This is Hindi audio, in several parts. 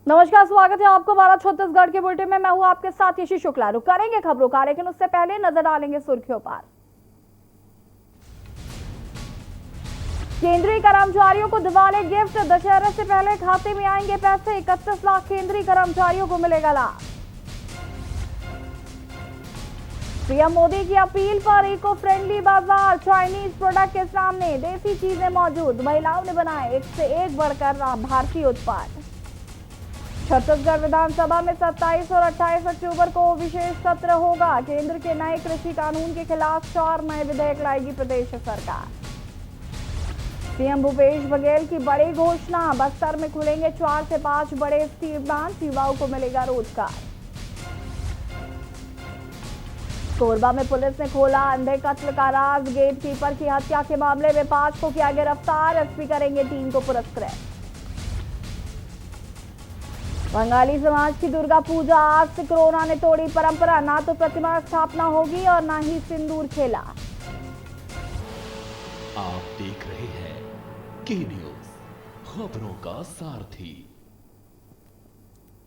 नमस्कार, स्वागत है आपको भारत छत्तीसगढ़ के बुलेटिन में। मैं हूं आपके साथ यशी शुक्ला। रुक करेंगे खबरों का, लेकिन उससे पहले नजर डालेंगे सुर्खियों पर। केंद्रीय कर्मचारियों को दिवाली गिफ्ट, दशहरे से पहले खाते में आएंगे पैसे। 31 लाख केंद्रीय कर्मचारियों को मिलेगा लाभ। पीएम मोदी की अपील पर इको फ्रेंडली बाजार, चाइनीज प्रोडक्ट के सामने देसी चीजें मौजूद। महिलाओं ने बनाए एक से एक बढ़कर भारतीय उत्पाद। छत्तीसगढ़ विधानसभा में 27 और 28 अक्टूबर को विशेष सत्र होगा। केंद्र के नए कृषि कानून के खिलाफ 4 नए विधेयक लाएगी प्रदेश सरकार। सीएम भूपेश बघेल की बड़ी घोषणा, बस्तर में खुलेंगे 4 से 5 बड़े स्टील प्लांट, युवाओं को मिलेगा रोजगार। कोरबा में पुलिस ने खोला अंधे कत्ल का राज, गेट कीपर की हत्या के मामले में 5 को किया गिरफ्तार। एसपी करेंगे 3 को पुरस्कृत। बंगाली समाज की दुर्गा पूजा, आज से कोरोना ने तोड़ी परंपरा। ना तो प्रतिमा स्थापना होगी और ना ही सिंदूर खेला। आप देख रहे हैं के न्यूज, खबरों का सारथी।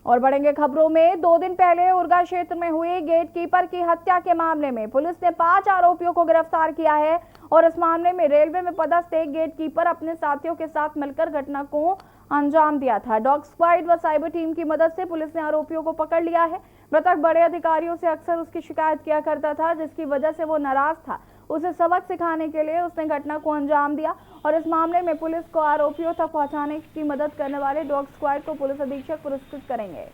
और बढ़ेंगे खबरों में। 2 दिन पहले उरगा क्षेत्र में हुई गेट कीपर की हत्या के मामले में पुलिस ने 5 आरोपियों को गिरफ्तार किया है। और इस मामले में रेलवे में पदस्थ एक गेट कीपर अपने साथियों के साथ मिलकर घटना को अंजाम दिया था। डॉग स्क्वाड व साइबर टीम की मदद से पुलिस ने आरोपियों को पकड़ लिया है। मृतक बड़े अधिकारियों से अक्सर उसकी शिकायत किया करता था, जिसकी वजह से वो नाराज था। उसे सबक सिखाने के लिए उसने घटना को अंजाम दिया। और इस मामले में पुलिस को आरोपियों तक पहुंचाने की मदद करने वाले डॉग स्क्वाड को पुलिस अधीक्षक पुरस्कृत करेंगे।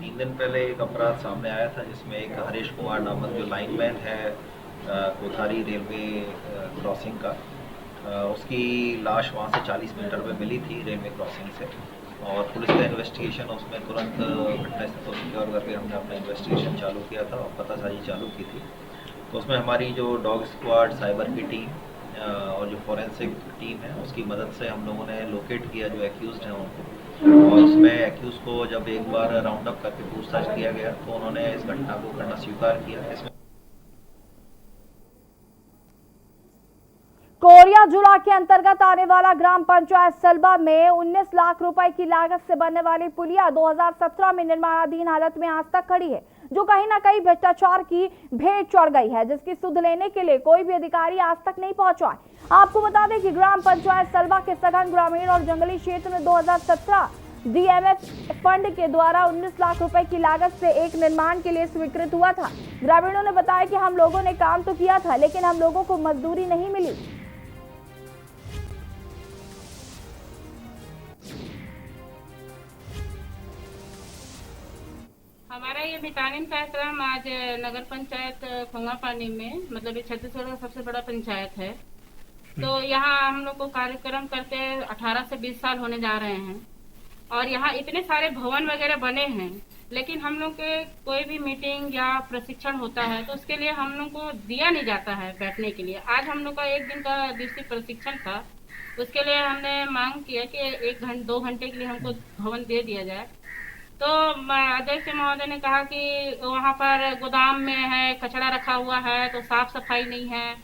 तीन दिन पहले एक अपराध सामने आया था, जिसमें एक हरीश कुमार नामक जो लाइनमैन है कोठारी रेलवे क्रॉसिंग का, उसकी लाश वहाँ से 40 मीटर पे मिली थी रेलवे क्रॉसिंग से। और पुलिस का इन्वेस्टिगेशन उसमें तुरंत घटनास्थल को सिक्योर करके हमने अपना इन्वेस्टिगेशन चालू किया था और पतासाजी चालू की थी। तो उसमें हमारी जो डॉग स्क्वाड, साइबर की टीम और जो फॉरेंसिक टीम है, उसकी मदद से हम लोगों ने लोकेट किया जो एक्यूज्ड हैं उनको। और उसमें एक्यूज को जब एक बार राउंड अप करके पूछताछ किया गया तो उन्होंने इस घटना को करना स्वीकार किया। इसमें कोरिया जिला के अंतर्गत आने वाला ग्राम पंचायत सलबा में 19 लाख रुपए की लागत से बनने वाली पुलिया 2017 में निर्माणाधीन हालत में आज तक खड़ी है, जो कहीं ना कहीं भ्रष्टाचार की भेंट चढ़ गई है, जिसकी सुध लेने के लिए कोई भी अधिकारी आज तक नहीं पहुंचा है। आपको बता दें कि ग्राम पंचायत सलबा के सघन ग्रामीण और जंगली क्षेत्र में 2017 डीएमएफ फंड के द्वारा 19 लाख रुपए की लागत से एक निर्माण के लिए स्वीकृत हुआ था। ग्रामीणों ने बताया कि हम लोगों ने काम तो किया था, लेकिन हम लोगों को मजदूरी नहीं मिली। हमारा ये मितानिन कार्यक्रम आज नगर पंचायत खोंगापानी में, मतलब ये छत्तीसगढ़ का सबसे बड़ा पंचायत है। तो यहाँ हम लोग को कार्यक्रम करते 18 से 20 साल होने जा रहे हैं। और यहाँ इतने सारे भवन वगैरह बने हैं, लेकिन हम लोग के कोई भी मीटिंग या प्रशिक्षण होता है तो उसके लिए हम लोग को दिया नहीं जाता है बैठने के लिए। आज हम लोग का 1 दिन का दिवसीय प्रशिक्षण था, उसके लिए हमने मांग किया कि 2 घंटे के लिए हमको भवन दे दिया जाए। तो अध्यक्ष महोदय ने कहा कि वहाँ पर गोदाम में है, कचरा रखा हुआ है, तो साफ सफाई नहीं है।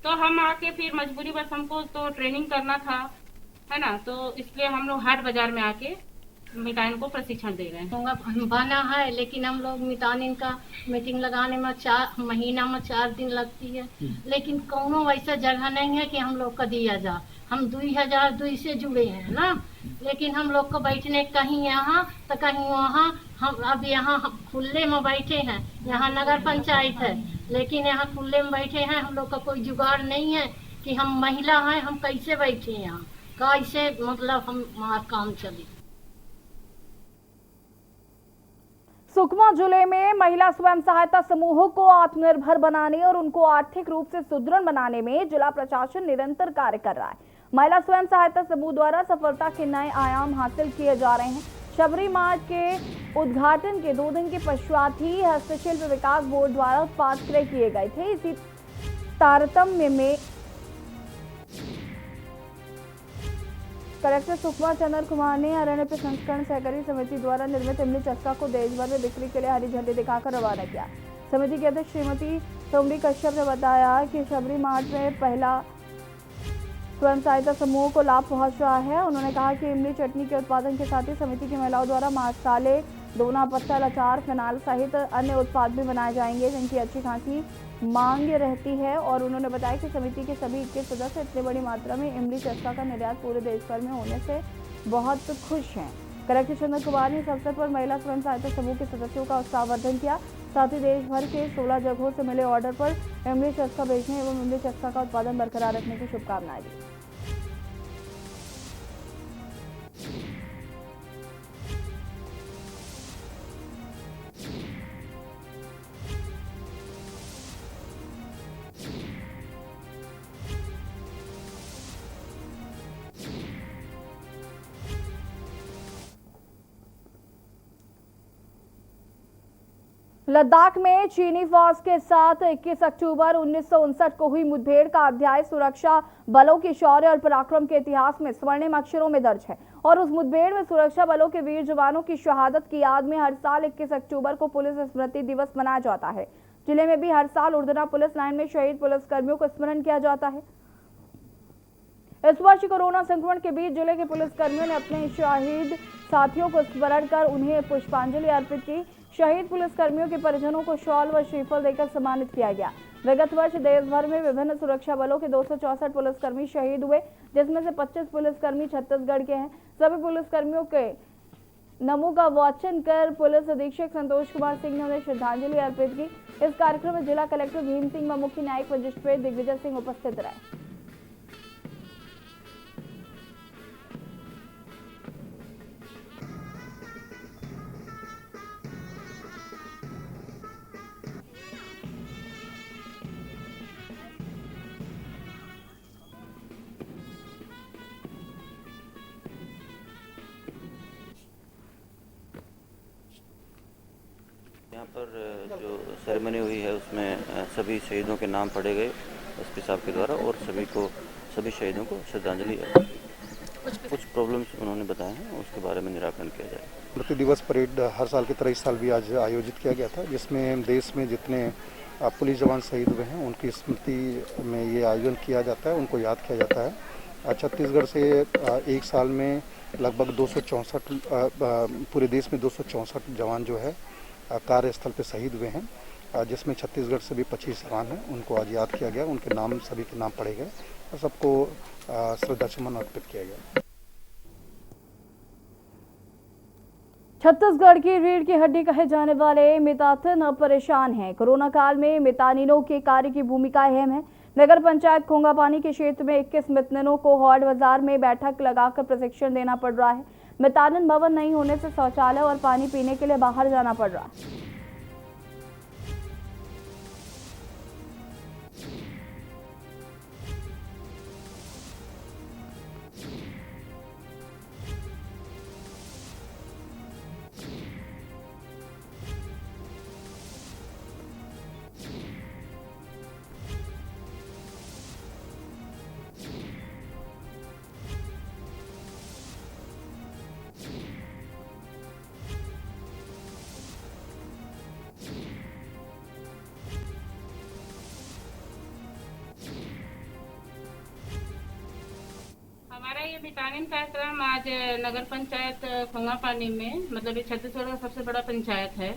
तो हम आके फिर मजबूरी बस हमको तो ट्रेनिंग करना था, है ना, तो इसलिए हम लोग हाट बाजार में आके मितानिन को प्रशिक्षण दे रहे हैं। बना है, लेकिन हम लोग मितानिन का मीटिंग लगाने में 4 महीना में 4 दिन लगती है, लेकिन कोनो वैसा जगह नहीं है कि हम लोग का दिया जा। हम 2002 से जुड़े हैं ना, लेकिन हम लोग को बैठने कहीं यहाँ तो कहीं वहाँ। हम अब यहाँ खुले में बैठे हैं, यहाँ नगर पंचायत है, लेकिन यहाँ खुले में बैठे हैं। हम लोग का कोई जुगाड़ नहीं है कि हम महिला हैं, हम कैसे बैठे यहाँ, कैसे मतलब हमारा काम चले। सुकमा जिले में महिला स्वयं सहायता समूहों को आत्मनिर्भर बनाने और उनको आर्थिक रूप से सुदृढ़ बनाने में जिला प्रशासन निरंतर कार्य कर रहा है। महिला स्वयं सहायता समूह द्वारा सफलता के नए आयाम हासिल किए जा रहे हैं। शबरी मार्ट के उद्घाटन के 2 दिन के पश्चात ही हस्तशिल्प विकास बोर्ड द्वारा उत्पाद क्रय किए गए थे। इसी तारतम्य में कलेक्टर सुषमा चंद्र कुमार ने अरण्य प्रसंस्करण सहकारी समिति द्वारा निर्मित इमली चस्का को देश भर में बिक्री के लिए हरी झंडी दिखाकर रवाना किया। समिति की अध्यक्ष श्रीमती सोमरी कश्यप ने बताया कि शबरी मार्ट में पहला स्वयं सहायता समूह को लाभ पहुंच रहा है। उन्होंने कहा कि इमली चटनी के उत्पादन के साथ ही समिति की महिलाओं द्वारा मसाले, दोना पत्तल, अचार, फिनाल सहित अन्य उत्पाद भी बनाए जाएंगे जिनकी अच्छी खासी मांग रहती है। और उन्होंने बताया कि समिति के सभी 21 सदस्य इतनी बड़ी मात्रा में इमली चस्का का निर्यात पूरे देश भर में होने से बहुत खुश हैं। कलेक्टर चंद्र कुमार ने इस अवसर पर महिला स्वयं सहायता समूह के सदस्यों का उत्साहवर्धन किया। साथ ही देश भर के 16 जगहों से मिले ऑर्डर पर इमली चस्का बेचने एवं इमली चस्का का उत्पादन बरकरार रखने की शुभकामनाएं दी। लद्दाख में चीनी फौज के साथ 21 अक्टूबर 1959 को हुई मुठभेड़ का अध्याय सुरक्षा बलों के शौर्य और पराक्रम के इतिहास में स्वर्णिम अक्षरों में दर्ज है। और उस मुठभेड़ में सुरक्षा बलों के वीर जवानों की शहादत की याद में हर साल 21 अक्टूबर को पुलिस स्मृति दिवस मनाया जाता है। जिले में भी हर साल उर्दना पुलिस लाइन में शहीद पुलिसकर्मियों को स्मरण किया जाता है। इस वर्ष कोरोना संक्रमण के बीच जिले के पुलिसकर्मियों ने अपने शहीद साथियों को स्मरण कर उन्हें पुष्पांजलि अर्पित की। शहीद पुलिसकर्मियों के परिजनों को शॉल व श्रीफल देकर सम्मानित किया गया। विगत वर्ष देश भर में विभिन्न सुरक्षा बलों के 264 पुलिसकर्मी शहीद हुए, जिसमें से 25 पुलिसकर्मी छत्तीसगढ़ के हैं। सभी पुलिसकर्मियों के नमों का वाचन कर पुलिस अधीक्षक संतोष कुमार सिंह ने उन्हें श्रद्धांजलि अर्पित की। इस कार्यक्रम में जिला कलेक्टर भीम सिंह व मुख्य न्यायिक मजिस्ट्रेट दिग्विजय सिंह उपस्थित रहे। यहाँ पर जो सेरेमनी हुई है उसमें सभी शहीदों के नाम पढ़े गए एसपी साहब के द्वारा और सभी शहीदों को श्रद्धांजलि कुछ प्रॉब्लम्स उन्होंने बताए हैं, उसके बारे में निराकरण किया जाए। स्मृति दिवस परेड हर साल की तरह इस साल भी आज आयोजित किया गया था, जिसमें देश में जितने पुलिस जवान शहीद हुए हैं उनकी स्मृति में ये आयोजन किया जाता है, उनको याद किया जाता है। छत्तीसगढ़ से एक साल में लगभग 264 पूरे देश में 264 जवान जो है कार्यस्थल पे शहीद हुए हैं, जिसमें छत्तीसगढ़ से भी 25 जवान हैं, उनको आज याद किया गया। उनके नाम सभी के नाम पढ़े गए और सबको श्रद्धासुमन अर्पित किया गया। छत्तीसगढ़ की रीढ़ की हड्डी कहे जाने वाले मितानिन अब परेशान हैं। कोरोना काल में मितानिनों के कार्य की भूमिका अहम है। नगर पंचायत खोंगापानी के क्षेत्र में 21 मितानिनों को हॉट बाजार में बैठक लगाकर प्रशिक्षण देना पड़ रहा है। मितानिन भवन नहीं होने से शौचालय और पानी पीने के लिए बाहर जाना पड़ रहा है। हमारा ये मितानिन कार्यक्रम आज नगर पंचायत खोंगापानी में, मतलब ये छत्तीसगढ़ का सबसे बड़ा पंचायत है,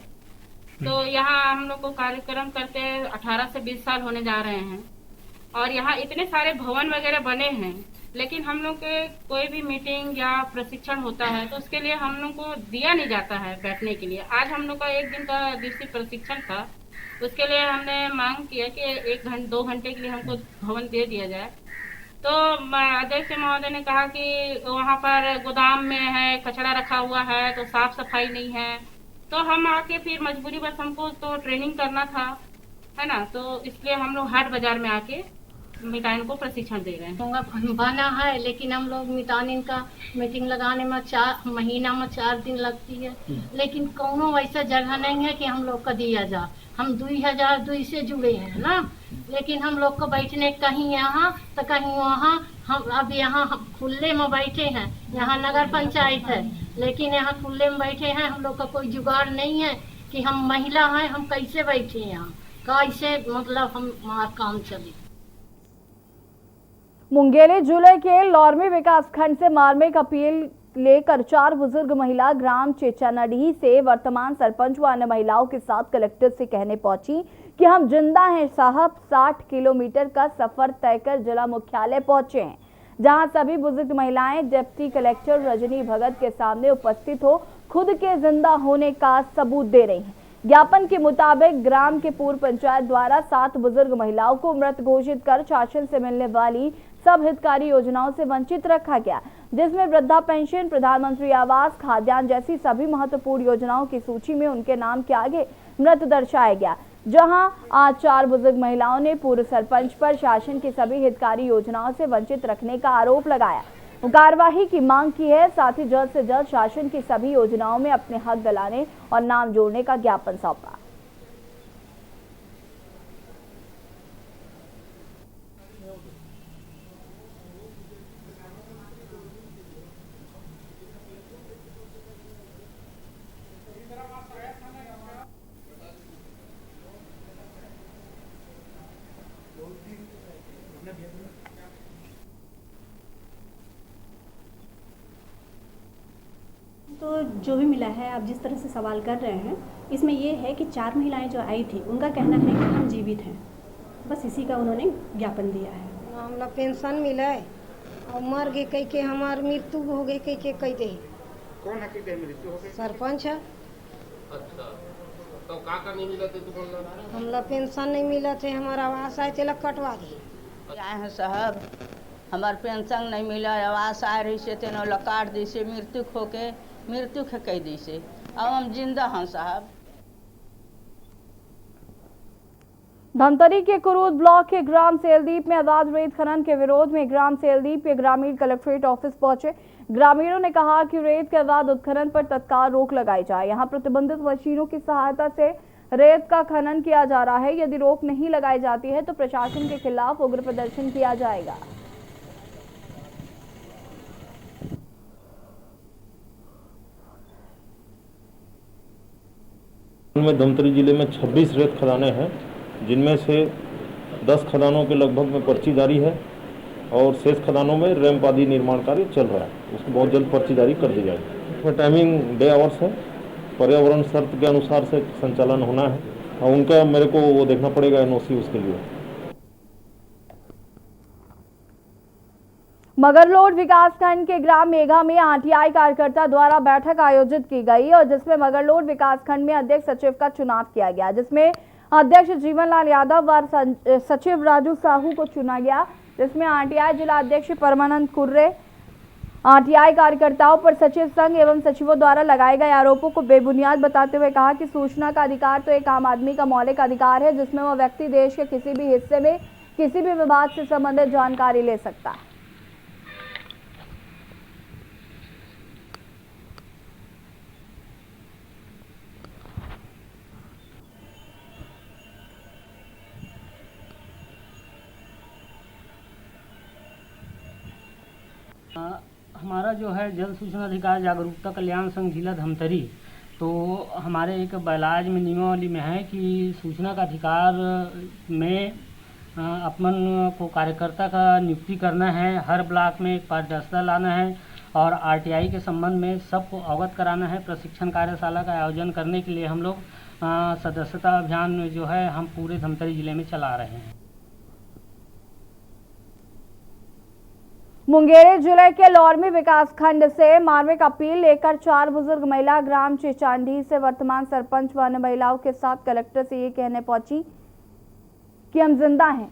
तो यहाँ हम लोग को कार्यक्रम करते 18 से 20 साल होने जा रहे हैं। और यहाँ इतने सारे भवन वगैरह बने हैं, लेकिन हम लोग के कोई भी मीटिंग या प्रशिक्षण होता है तो उसके लिए हम लोग को दिया नहीं जाता है बैठने के लिए। आज हम लोग का 1 दिन का दिवसीय प्रशिक्षण था, उसके लिए हमने मांग किया कि 2 घंटे के लिए हमको भवन दे दिया जाए। तो अध्यक्ष महोदय ने कहा कि वहाँ पर गोदाम में है, कचरा रखा हुआ है, तो साफ सफाई नहीं है। तो हम आके फिर मजबूरी बस हमको तो ट्रेनिंग करना था, है ना, तो इसलिए हम लोग हाट बाजार में आके मितानिन को प्रशिक्षण दे रहे हैं। होगा बना है, लेकिन हम लोग मितानिन का मीटिंग लगाने में 4 महीना में 4 दिन लगती है, लेकिन कोनो वैसा जगह नहीं है कि हम लोग का दिया जा। हम 2002 से जुड़े हैं ना, लेकिन हम लोग को बैठने कहीं यहाँ तो कहीं वहाँ। हम अब यहाँ खुले में बैठे हैं, यहाँ नगर पंचायत है, लेकिन यहाँ खुले में बैठे हैं। हम लोग का कोई जुगाड़ नहीं है कि हम महिला हैं, हम कैसे बैठे यहाँ, कैसे मतलब हमारा काम चले। मुंगेली जिले के लौरमी विकास खंड से मार्मिक अपील लेकर 4 बुजुर्ग महिला ग्राम चेचानडीह से वर्तमान सरपंच व अन्य महिलाओं के साथ कलेक्टर से कहने पहुंची कि हम जिंदा हैं साहब। 60 किलोमीटर का सफर तय कर जिला मुख्यालय पहुंचे हैं, जहां सभी बुजुर्ग महिलाएं डिप्टी कलेक्टर रजनी भगत के सामने उपस्थित हो खुद के जिंदा होने का सबूत दे रही हैं। ज्ञापन के मुताबिक ग्राम के पूर्व पंचायत द्वारा 7 बुजुर्ग महिलाओं को मृत घोषित कर शासन से मिलने वाली सब हितकारी योजनाओं से वंचित रखा गया, जिसमें वृद्धा पेंशन, प्रधानमंत्री आवास, खाद्यान्न जैसी सभी महत्वपूर्ण योजनाओं की सूची में उनके नाम के आगे मृत दर्शाया गया। जहां आज 4 बुजुर्ग महिलाओं ने पूर्व सरपंच पर शासन की सभी हितकारी योजनाओं से वंचित रखने का आरोप लगाया, कार्यवाही की मांग की है। साथ ही जल्द से जल्द शासन की सभी योजनाओं में अपने हक दिलाने और नाम जोड़ने का ज्ञापन सौंपा। तो जो भी मिला है, आप जिस तरह से सवाल कर रहे हैं, इसमें ये है कि 4 महिलाएं जो आई थी उनका कहना है कि हम जीवित हैं, बस इसी का उन्होंने ज्ञापन दिया है। हमला पेंशन मिले और मर गए कह के हमार मृत्यु हो गई कह के कह दे। कौन है कि मृत्यु हो गई? सरपंच है। अच्छा, तो का नहीं मिला थे? हमला पेंशन नहीं मिला थे, हमारा आवास आए थे कटवा दी। आए हैं साहब, हमार पेंशन नहीं मिला, आवास आ रही से तेनो काट दी से मृत्यु कह दी से, अब हम जिंदा हैं साहब। धमतरी के कुरूद ब्लॉक के ग्राम सेलदीप में अवैध रेत खनन के विरोध में ग्राम सेलदीप के ग्रामीण कलेक्ट्रेट ऑफिस पहुंचे। ग्रामीणों ने कहा कि रेत के अवैध उत्खनन पर तत्काल रोक लगाई जाए। यहां प्रतिबंधित मशीनों की सहायता से रेत का खनन किया जा रहा है। यदि रोक नहीं लगाई जाती है तो प्रशासन के खिलाफ उग्र प्रदर्शन किया जाएगा। में धमतरी जिले में 26 रेत खदानें हैं, जिनमें से 10 खदानों के लगभग में पर्ची जारी है और शेष खदानों में रैंप आदि निर्माण कार्य चल रहा है। उसको बहुत जल्द पर्ची जारी कर दी जाएगी। उसमें टाइमिंग डे आवर्स है, पर्यावरण शर्त के अनुसार से संचालन होना है और उनका मेरे को वो देखना पड़ेगा NOC उसके लिए। मगरलोड विकासखंड के ग्राम मेघा में RTI कार्यकर्ता द्वारा बैठक आयोजित की गई और जिसमें मगरलोड विकासखंड में अध्यक्ष सचिव का चुनाव किया गया, जिसमें अध्यक्ष जीवनलाल यादव और सचिव राजू साहू को चुना गया, जिसमें RTI जिला अध्यक्ष परमानंद कुर्रे RTI कार्यकर्ताओं पर सचिव संघ एवं सचिवों द्वारा लगाए गए आरोपों को बेबुनियाद बताते हुए कहा कि सूचना का अधिकार तो एक आम आदमी का मौलिक अधिकार है, जिसमें वह व्यक्ति देश के किसी भी हिस्से में किसी भी विभाग से संबंधित जानकारी ले सकता है। हमारा जो है जल सूचना अधिकार जागरूकता कल्याण संघ जिला धमतरी, तो हमारे एक बैलाज में नियमावली में है कि सूचना का अधिकार में अपन को कार्यकर्ता का नियुक्ति करना है, हर ब्लॉक में एक पारदर्शिता लाना है और RTI के संबंध में सबको अवगत कराना है। प्रशिक्षण कार्यशाला का आयोजन करने के लिए हम लोग सदस्यता अभियान जो है हम पूरे धमतरी जिले में चला रहे हैं। मुंगेर जिले के लौरमी विकासखंड से मार्मिक अपील लेकर 4 बुजुर्ग महिला ग्राम चेचानडीह से वर्तमान सरपंच व अन्य महिलाओं के साथ कलेक्टर से ये कहने पहुंची कि हम जिंदा हैं।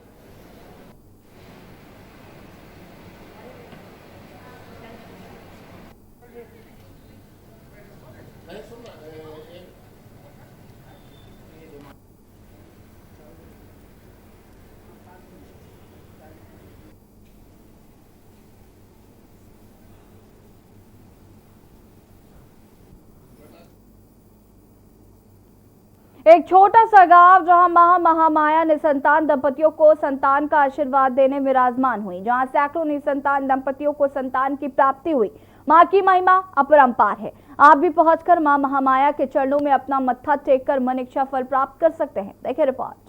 एक छोटा सा गांव जहां महामाया निसंतान दंपतियों को संतान का आशीर्वाद देने विराजमान हुई, जहां सैकड़ों निसंतान दंपतियों को संतान की प्राप्ति हुई। मां की महिमा अपरंपार है। आप भी पहुंचकर मां महामाया के चरणों में अपना मत्था टेककर मन इच्छा फल प्राप्त कर सकते हैं। देखिए रिपोर्ट।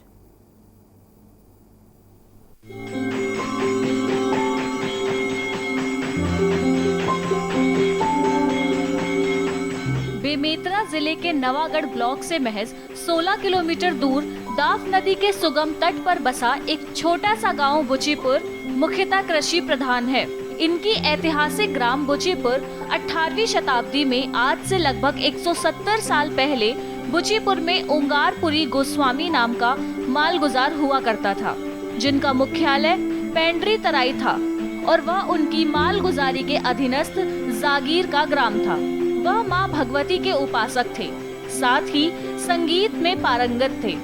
बेमेतरा जिले के नवागढ़ ब्लॉक से महज 16 किलोमीटर दूर दाफ नदी के सुगम तट पर बसा एक छोटा सा गांव बुचीपुर मुख्यतः कृषि प्रधान है। इनकी ऐतिहासिक ग्राम बुचीपुर 18वीं शताब्दी में आज से लगभग 170 साल पहले बुचीपुर में ओंगारपुरी गोस्वामी नाम का मालगुजार हुआ करता था, जिनका मुख्यालय पेंड्री तराई था और वह उनकी मालगुजारी के अधीनस्थ जागीर का ग्राम था। वह मां भगवती के उपासक थे, साथ ही संगीत में पारंगत थे।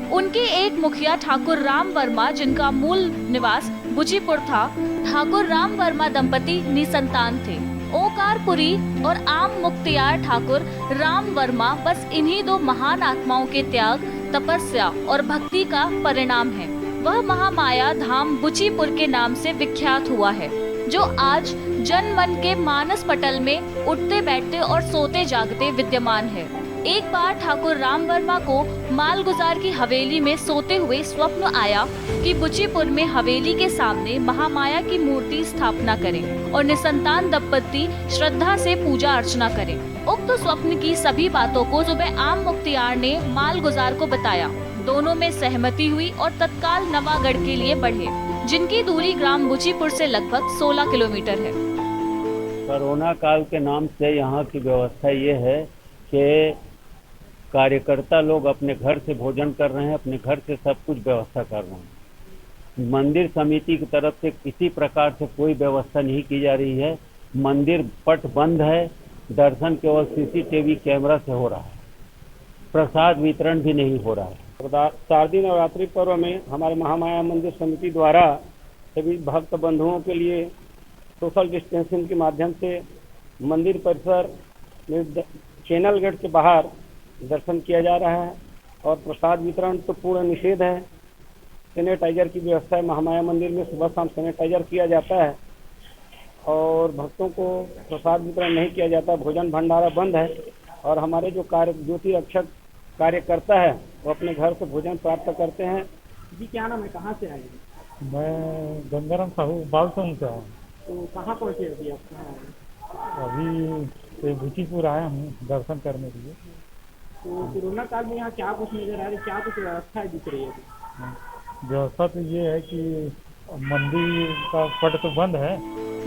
उनके एक मुखिया ठाकुर राम वर्मा, जिनका मूल निवास बुचीपुर था। ठाकुर राम वर्मा दंपति निसंतान थे। ओंकारपुरी और आम मुख्तियार ठाकुर राम वर्मा बस इन्हीं दो महान आत्माओं के त्याग, तपस्या और भक्ति का परिणाम है। वह महामाया धाम बुचीपुर के नाम से विख्यात हुआ है, जो आज जन मन के मानस पटल में उठते बैठते और सोते जागते विद्यमान है। एक बार ठाकुर राम वर्मा को मालगुजार की हवेली में सोते हुए स्वप्न आया कि बुचीपुर में हवेली के सामने महामाया की मूर्ति स्थापना करें और निसंतान दंपति श्रद्धा से पूजा अर्चना करें। उक्त स्वप्न की सभी बातों को सुबह आम मुख्तियार ने मालगुजार को बताया। दोनों में सहमति हुई और तत्काल नवागढ़ के लिए बढ़े, जिनकी दूरी ग्राम बुचीपुर से लगभग 16 किलोमीटर है। कोरोना काल के नाम से यहाँ की व्यवस्था ये है कि कार्यकर्ता लोग अपने घर से भोजन कर रहे हैं, अपने घर से सब कुछ व्यवस्था कर रहे हैं। मंदिर समिति की तरफ से किसी प्रकार से कोई व्यवस्था नहीं की जा रही है। मंदिर पट बंद है, दर्शन केवल CCTV कैमरा से हो रहा है। प्रसाद वितरण भी नहीं हो रहा है। शारदीय नवरात्रि पर्व में हमारे महामाया मंदिर समिति द्वारा सभी भक्त बंधुओं के लिए सोशल डिस्टेंसिंग के माध्यम से मंदिर परिसर में चैनल गेट के बाहर दर्शन किया जा रहा है और प्रसाद वितरण तो पूर्ण निषेध है। सैनिटाइजर की व्यवस्था है। महामाया मंदिर में सुबह शाम सैनिटाइजर किया जाता है और भक्तों को प्रसाद वितरण नहीं किया जाता। भोजन भंडारा बंद है और हमारे जो ज्योति रक्षक कार्यकर्ता है वो अपने घर से भोजन प्राप्त करते हैं। जी क्या नाम है, कहाँ से आए? मैं गंगाराम साहू बालसों से हूँ। तो कहाँ पहुँचे अभी आप? अभी बुचीपुर आया हूँ दर्शन करने के लिए। तो कोरोना काल में यहाँ क्या कुछ नजर आ रही, क्या कुछ व्यवस्था दिख रही है? व्यवस्था तो ये है कि मंदिर का पट तो बंद है।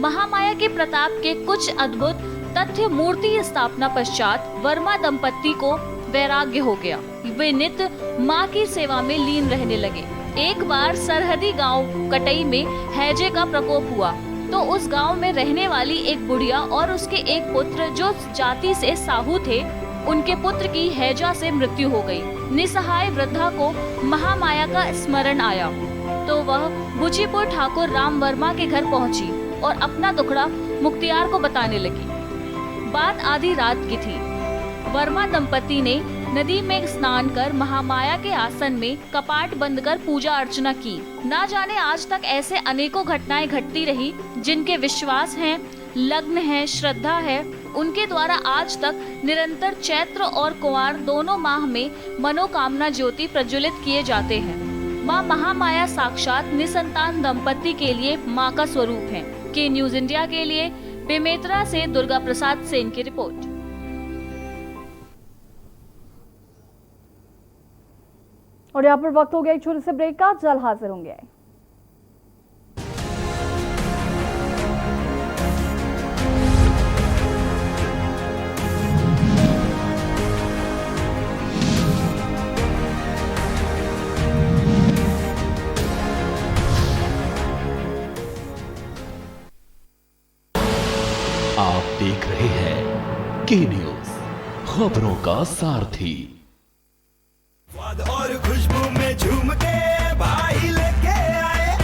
महामाया के प्रताप के कुछ अद्भुत तथ्य मूर्ति स्थापना पश्चात वर्मा दंपति को वैराग्य हो गया। वे नित्य मां की सेवा में लीन रहने लगे। एक बार सरहदी गांव कटई में हैजे का प्रकोप हुआ तो उस गांव में रहने वाली एक बुढ़िया और उसके एक पुत्र जो जाति से साहू थे, उनके पुत्र की हैजा से मृत्यु हो गई। निसहाय वृद्धा को महामाया का स्मरण आया तो वह बुचीपुर ठाकुर राम वर्मा के घर पहुंची और अपना दुखड़ा मुख्तियार को बताने लगी। बात आधी रात की थी। वर्मा दंपति ने नदी में स्नान कर महामाया के आसन में कपाट बंद कर पूजा अर्चना की। ना जाने आज तक ऐसे अनेकों घटनाएं घटती रही। जिनके विश्वास हैं, लग्न है, श्रद्धा है, उनके द्वारा आज तक निरंतर चैत्र और कुंवार दोनों माह में मनोकामना ज्योति प्रज्वलित किए जाते हैं। मां महामाया साक्षात निसंतान दंपति के लिए मां का स्वरूप है। के न्यूज इंडिया के लिए बेमेतरा से दुर्गा प्रसाद सेन की रिपोर्ट। और यहाँ पर वक्त हो गया एक छोटे से ब्रेक का। जल्द हाजिर होंगे। आप देख रहे हैं के न्यूज, खबरों का सारथी। और खुशबू में झूम के भाई लेके आए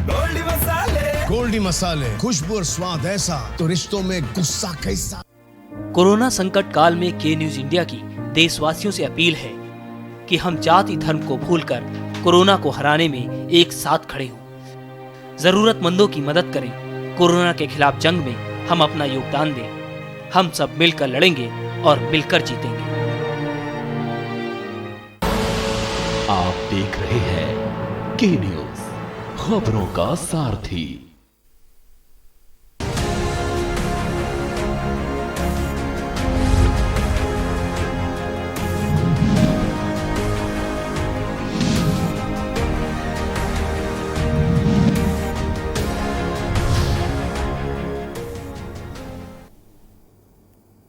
गोल्डी मसाले। गोल्डी मसाले, खुशबू और स्वाद ऐसा तो रिश्तों में गुस्सा कैसा। कोरोना संकट काल में के न्यूज इंडिया की देशवासियों से अपील है कि हम जाति धर्म को भूलकर कोरोना को हराने में एक साथ खड़े हों। जरूरतमंदों की मदद करें। कोरोना के खिलाफ जंग में हम अपना योगदान दें। हम सब मिलकर लड़ेंगे और मिलकर जीतेंगे। आप देख रहे हैं के न्यूज, खबरों का सारथी।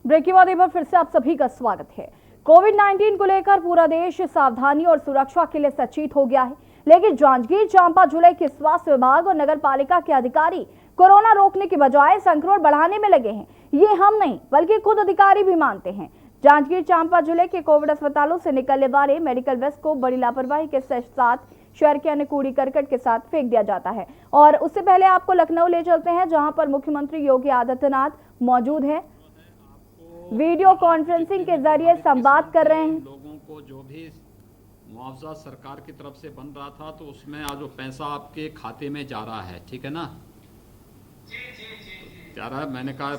ब्रेक के बाद एक बार फिर से आप सभी का स्वागत है। कोविड-19 को लेकर पूरा देश सावधानी और सुरक्षा के लिए सचेत हो गया है, लेकिन जांजगीर चांपा जिले के स्वास्थ्य विभाग और नगर पालिका के अधिकारी कोरोना रोकने की बजाय संक्रमण बढ़ाने में लगे हैं। ये हम नहीं बल्कि खुद अधिकारी भी मानते हैं। जांजगीर चांपा जिले के कोविड अस्पतालों से निकलने वाले मेडिकल वेस्ट को बड़ी लापरवाही के साथ शहर के अन्य कूड़ी करकट के साथ फेंक दिया जाता है। और उससे पहले आपको लखनऊ ले चलते हैं, जहां पर मुख्यमंत्री योगी आदित्यनाथ मौजूद है, वीडियो कॉन्फ्रेंसिंग के जरिए संवाद कर रहे हैं। लोगों को जो भी मुआवजा सरकार की तरफ से बन रहा था तो उसमें आज वो पैसा आपके खाते में जा रहा है, ठीक है ना? जा रहा है। मैंने कहा